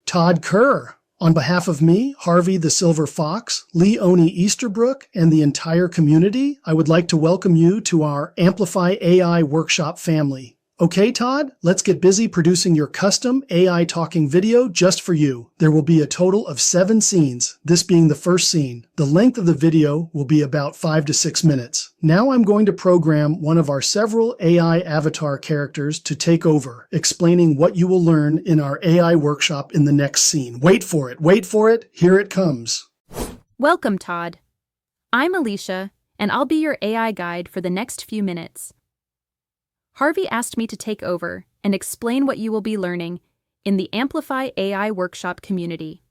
Todd Kerr. On behalf of me, Harvey the Silver Fox, Leonie Easterbrook, and the entire community, I would like to welcome you to our Amplify AI workshop family. Okay, Todd, let's get busy producing your custom AI talking video just for you. There will be a total of 7 scenes, this being the first scene. The length of the video will be about 5 to 6 minutes. Now I'm going to program one of our several AI avatar characters to take over, explaining what you will learn in our AI workshop in the next scene. Wait for it, here it comes. Welcome, Todd. I'm Alicia, and I'll be your AI guide for the next few minutes. Harvey asked me to take over and explain what you will be learning in the Amplify AI workshop community.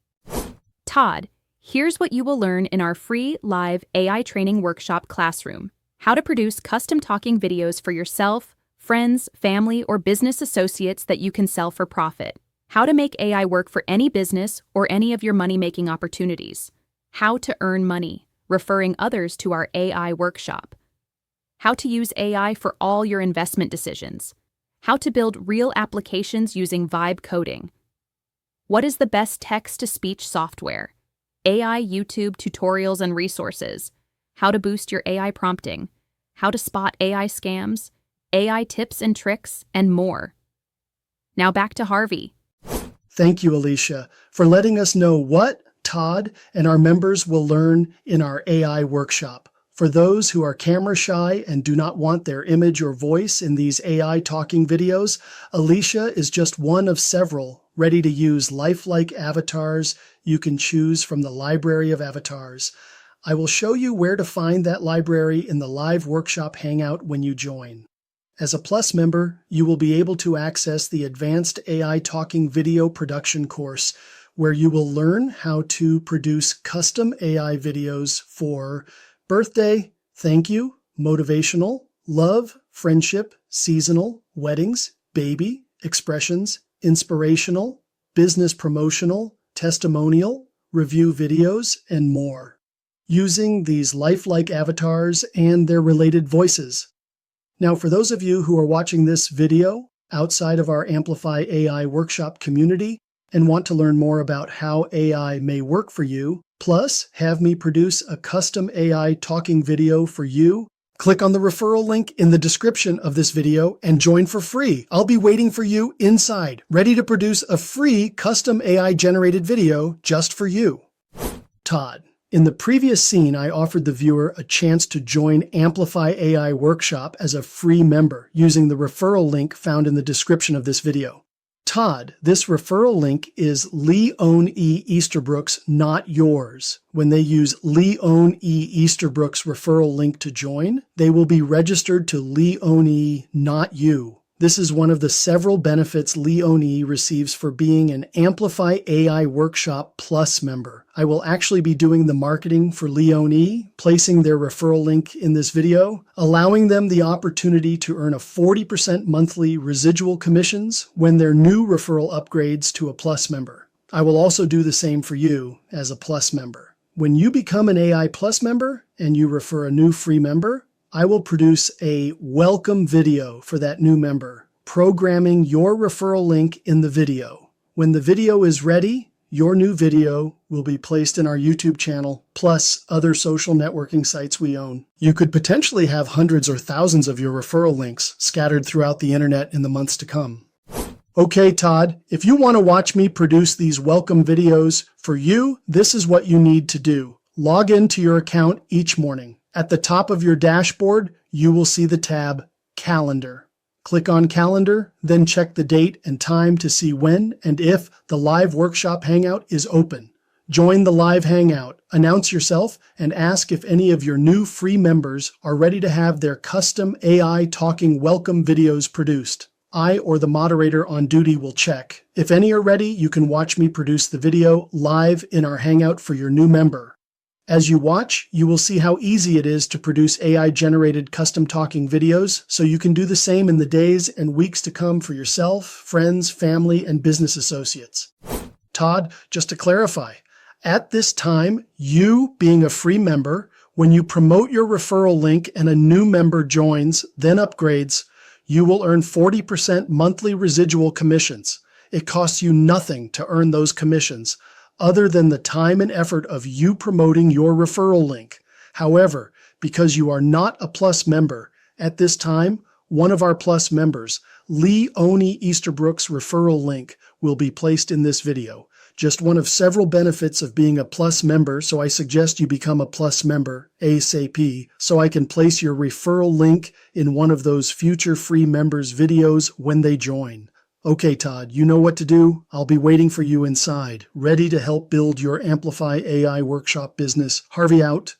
Todd, here's what you will learn in our free live AI training workshop classroom: how to produce custom talking videos for yourself, friends, family, or business associates that you can sell for profit; how to make AI work for any business or any of your money-making opportunities; how to earn money, referring others to our AI workshop; how to use AI for all your investment decisions; how to build real applications using vibe coding; what is the best text-to-speech software; AI YouTube tutorials and resources; how to boost your AI prompting; how to spot AI scams; AI tips and tricks, and more. Now back to Harvey. Thank you, Alicia, for letting us know what Todd and our members will learn in our AI workshop. For those who are camera shy and do not want their image or voice in these AI talking videos, Alicia is just one of several ready-to-use lifelike avatars you can choose from the library of avatars. I will show you where to find that library in the live workshop hangout when you join. As a Plus member, you will be able to access the Advanced AI Talking Video Production course, where you will learn how to produce custom AI videos for birthday, thank you, motivational, love, friendship, seasonal, weddings, baby, expressions, inspirational, business promotional, testimonial, review videos, and more, using these lifelike avatars and their related voices. Now, for those of you who are watching this video outside of our Amplify AI workshop community and want to learn more about how AI may work for you, plus have me produce a custom AI talking video for you, click on the referral link in the description of this video and join for free. I'll be waiting for you inside, ready to produce a free custom AI generated video just for you. Todd. In the previous scene, I offered the viewer a chance to join Amplify AI Workshop as a free member using the referral link found in the description of this video. Todd, this referral link is Leonie Easterbrook's, not yours. When they use Leonie Easterbrook's referral link to join, they will be registered to Leonie, not you. This is one of the several benefits Leonie receives for being an Amplify AI Workshop Plus member. I will actually be doing the marketing for Leonie, placing their referral link in this video, allowing them the opportunity to earn a 40% monthly residual commissions when their new referral upgrades to a Plus member. I will also do the same for you as a Plus member. When you become an AI Plus member and you refer a new free member, I will produce a welcome video for that new member, programming your referral link in the video. When the video is ready, your new video will be placed in our YouTube channel, plus other social networking sites we own. You could potentially have hundreds or thousands of your referral links scattered throughout the internet in the months to come. Okay, Todd, if you want to watch me produce these welcome videos for you, this is what you need to do. Log into your account each morning. At the top of your dashboard, you will see the tab Calendar. Click on Calendar, then check the date and time to see when and if the live workshop hangout is open. Join the live hangout, announce yourself, and ask if any of your new free members are ready to have their custom AI talking welcome videos produced. I or the moderator on duty will check. If any are ready, you can watch me produce the video live in our hangout for your new member. As you watch, you will see how easy it is to produce AI-generated custom talking videos, so you can do the same in the days and weeks to come for yourself, friends, family, and business associates. Todd, just to clarify, at this time, you, being a free member, when you promote your referral link and a new member joins, then upgrades, you will earn 40% monthly residual commissions. It costs you nothing to earn those commissions, other than the time and effort of you promoting your referral link. However, because you are not a Plus member, at this time, one of our Plus members, Lee Oni Easterbrook's referral link will be placed in this video. Just one of several benefits of being a Plus member, so I suggest you become a Plus member ASAP so I can place your referral link in one of those future free members' videos when they join. Okay, Todd, you know what to do. I'll be waiting for you inside, ready to help build your Amplify AI workshop business. Harvey out.